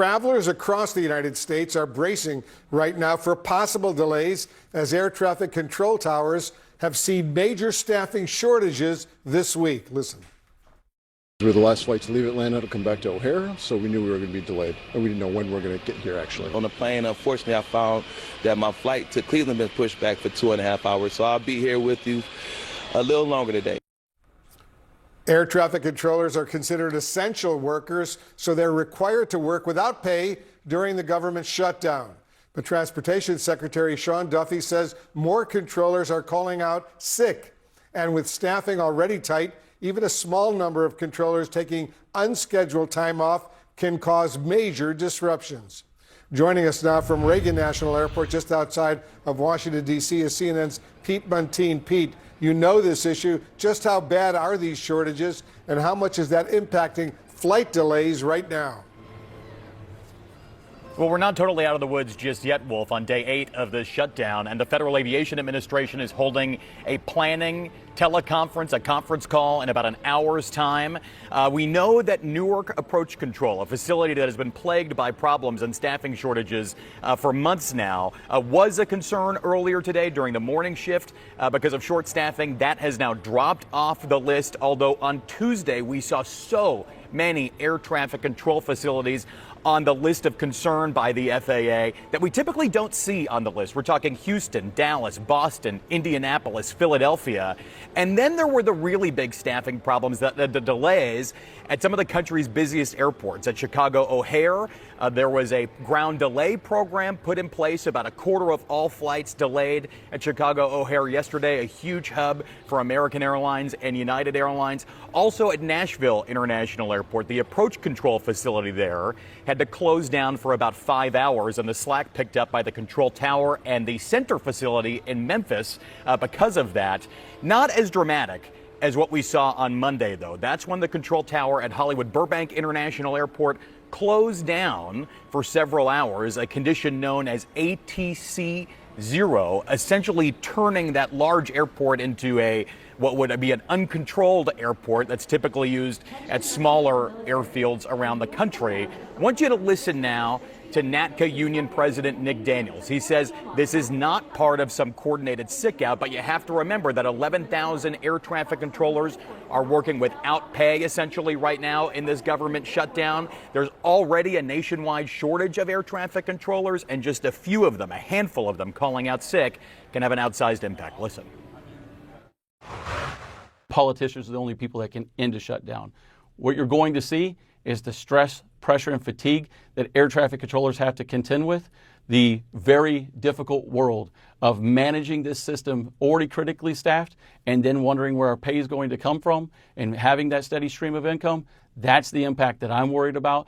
travelers across the United States are bracing right now for possible delays as air traffic control towers have seen major staffing shortages this week. Listen. We were the last flight to leave Atlanta to come back to O'Hare, so we knew we were going to be delayed, and we didn't know when we were going to get here, actually. On the plane, unfortunately, I found that my flight to Cleveland been pushed back for 2.5 hours, so I'll be here with you a little longer today. Air traffic controllers are considered essential workers, so they're required to work without pay during the government shutdown. But Transportation Secretary Sean Duffy says more controllers are calling out sick. And with staffing already tight, even a small number of controllers taking unscheduled time off can cause major disruptions. Joining us now from Reagan National Airport, just outside of Washington, D.C., is CNN's Pete Muntean. Pete, you know this issue. Just how bad are these shortages, and how much is that impacting flight delays right now? Well, we're not totally out of the woods just yet, Wolf, on day 8 of the shutdown, and the Federal Aviation Administration is holding a planning teleconference, a conference call in about an hour's time. We know that Newark Approach Control, a facility that has been plagued by problems and staffing shortages for months now, was a concern earlier today during the morning shift because of short staffing. That has now dropped off the list, although on Tuesday we saw so many air traffic control facilities on the list of concern by the FAA that we typically don't see on the list. We're talking Houston, Dallas, Boston, Indianapolis, Philadelphia. And then there were the really big staffing problems, the delays at some of the country's busiest airports. At Chicago O'Hare, there was a ground delay program put in place. About a quarter of all flights delayed at Chicago O'Hare yesterday, a huge hub for American Airlines and United Airlines. Also at Nashville International Airport, the approach control facility there had to close down for about 5 hours, and the slack picked up by the control tower and the center facility in Memphis because of that. Not as dramatic as what we saw on Monday, though. That's when the control tower at Hollywood Burbank International Airport closed down for several hours, a condition known as ATC 0, essentially turning that large airport into what would be an uncontrolled airport that's typically used at smaller airfields around the country. I want you to listen now to NATCA Union President Nick Daniels. He says this is not part of some coordinated sick out, but you have to remember that 11,000 air traffic controllers are working without pay essentially right now in this government shutdown. There's already a nationwide shortage of air traffic controllers, and just a few of them, a handful of them calling out sick, can have an outsized impact. Listen. Politicians are the only people that can end a shutdown. What you're going to see is the stress, pressure, and fatigue that air traffic controllers have to contend with, the very difficult world of managing this system already critically staffed and then wondering where our pay is going to come from and having that steady stream of income. That's the impact that I'm worried about.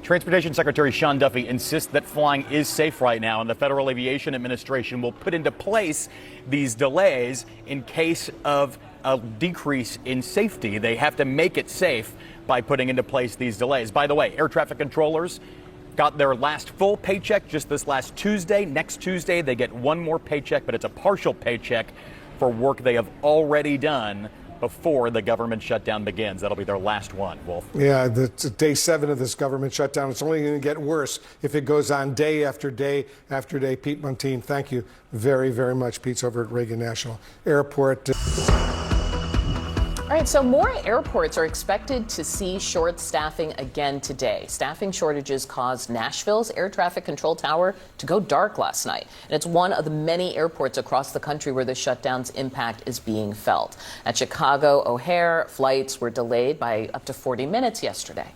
Transportation Secretary Sean Duffy insists that flying is safe right now, and the Federal Aviation Administration will put into place these delays in case of a decrease in safety. They have to make it safe by putting into place these delays. By the way, air traffic controllers got their last full paycheck just this last Tuesday. Next Tuesday, they get one more paycheck, but it's a partial paycheck for work they have already done before the government shutdown begins. That'll be their last one, Wolf. Yeah, it's day 7 of this government shutdown. It's only going to get worse if it goes on day after day after day. Pete Muntean, thank you very, very much. Pete's over at Reagan National Airport. All right, so more airports are expected to see short staffing again today. Staffing shortages caused Nashville's air traffic control tower to go dark last night. And it's one of the many airports across the country where the shutdown's impact is being felt. At Chicago O'Hare, flights were delayed by up to 40 minutes yesterday.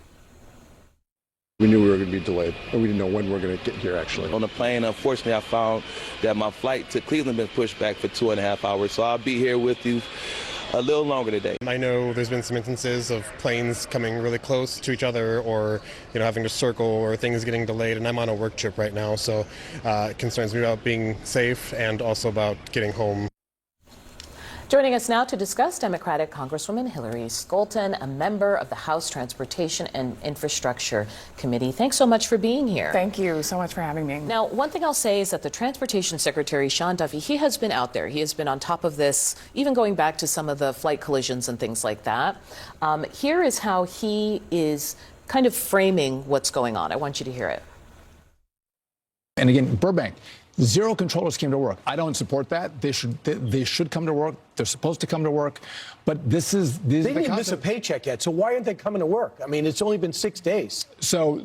We knew we were going to be delayed, and we didn't know when we were going to get here, actually. On the plane, unfortunately, I found that my flight to Cleveland been pushed back for 2.5 hours, so I'll be here with you a little longer today. I know there's been some instances of planes coming really close to each other, or having to circle, or things getting delayed, and I'm on a work trip right now, so it concerns me about being safe and also about getting home. Joining us now to discuss Democratic Congresswoman Hillary Scholten, a member of the House Transportation and Infrastructure Committee. Thanks so much for being here. Thank you so much for having me. Now, one thing I'll say is that the Transportation Secretary, Sean Duffy, he has been out there. He has been on top of this, even going back to some of the flight collisions and things like that. Here is how he is kind of framing what's going on. I want you to hear it. And again, Burbank, 0 controllers came to work. I don't support that. They should come to work. They're supposed to come to work. But this is they didn't miss a paycheck yet. So why aren't they coming to work? I mean, it's only been 6 days. So,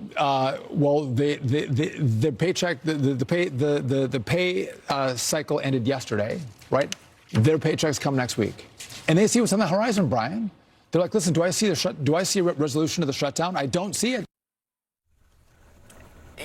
well, the paycheck, the pay cycle ended yesterday, right? Their paychecks come next week, and they see what's on the horizon, Brian. They're like, listen, do I see a resolution to the shutdown? I don't see it.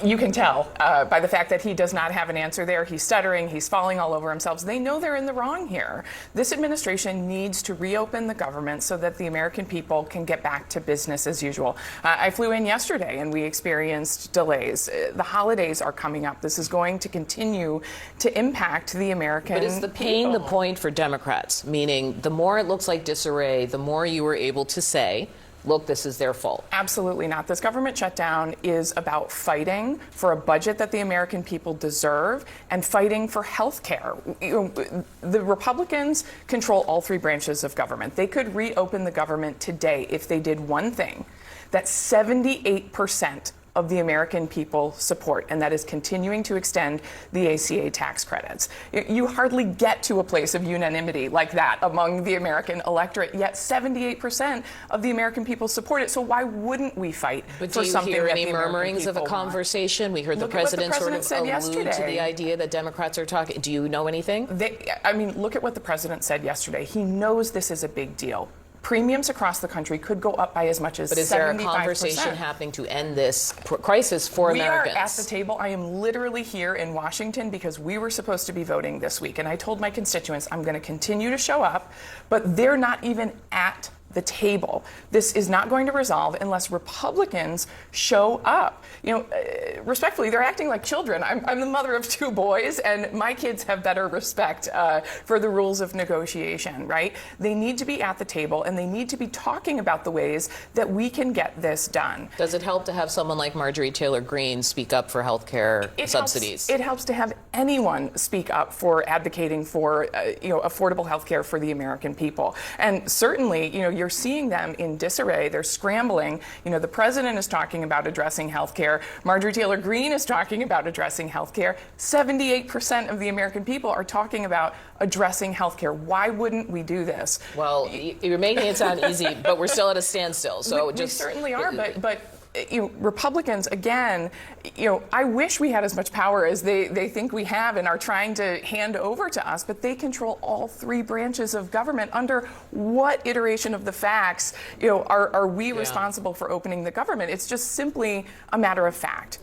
You can tell by the fact that he does not have an answer there. He's stuttering. He's falling all over himself. They know they're in the wrong here. This administration needs to reopen the government so that the American people can get back to business as usual. I flew in yesterday and we experienced delays. The holidays are coming up. This is going to continue to impact the American But is the pain the point for Democrats? Meaning, the more it looks like disarray, the more you were able to say, look, this is their fault. Absolutely not. This government shutdown is about fighting for a budget that the American people deserve and fighting for health care. The Republicans control all 3 branches of government. They could reopen the government today if they did one thing that 78% of the American people support, and that is continuing to extend the ACA tax credits. You hardly get to a place of unanimity like that among the American electorate, yet 78% of the American people support it. So why wouldn't we fight for something that the American people want? But do you hear any murmurings of a conversation? We heard the president sort of allude to the idea that Democrats are talking. Do you know anything? Look at what the president said yesterday. He knows this is a big deal. Premiums across the country could go up by as much as 75%. But is there a conversation happening to end this crisis for Americans? We are at the table. I am literally here in Washington because we were supposed to be voting this week. And I told my constituents I'm going to continue to show up, but they're not even at the table. This is not going to resolve unless Republicans show up. Respectfully, they're acting like children. I'm the mother of 2 boys, and my kids have better respect for the rules of negotiation, right? They need to be at the table, and they need to be talking about the ways that we can get this done. Does it help to have someone like Marjorie Taylor Greene speak up for health care subsidies? It helps to have anyone speak up for advocating for affordable health care for the American people. And certainly, you're seeing them in disarray. They're scrambling. The president is talking about addressing health care. Marjorie Taylor Greene is talking about addressing health care. 78% of the American people are talking about addressing health care. Why wouldn't we do this? Well, you're making it sound easy, but we're still at a standstill. So we certainly are, but Republicans, again, I wish we had as much power as they think we have and are trying to hand over to us, but they control all 3 branches of government. Under what iteration of the facts, are we responsible for opening the government? It's just simply a matter of fact.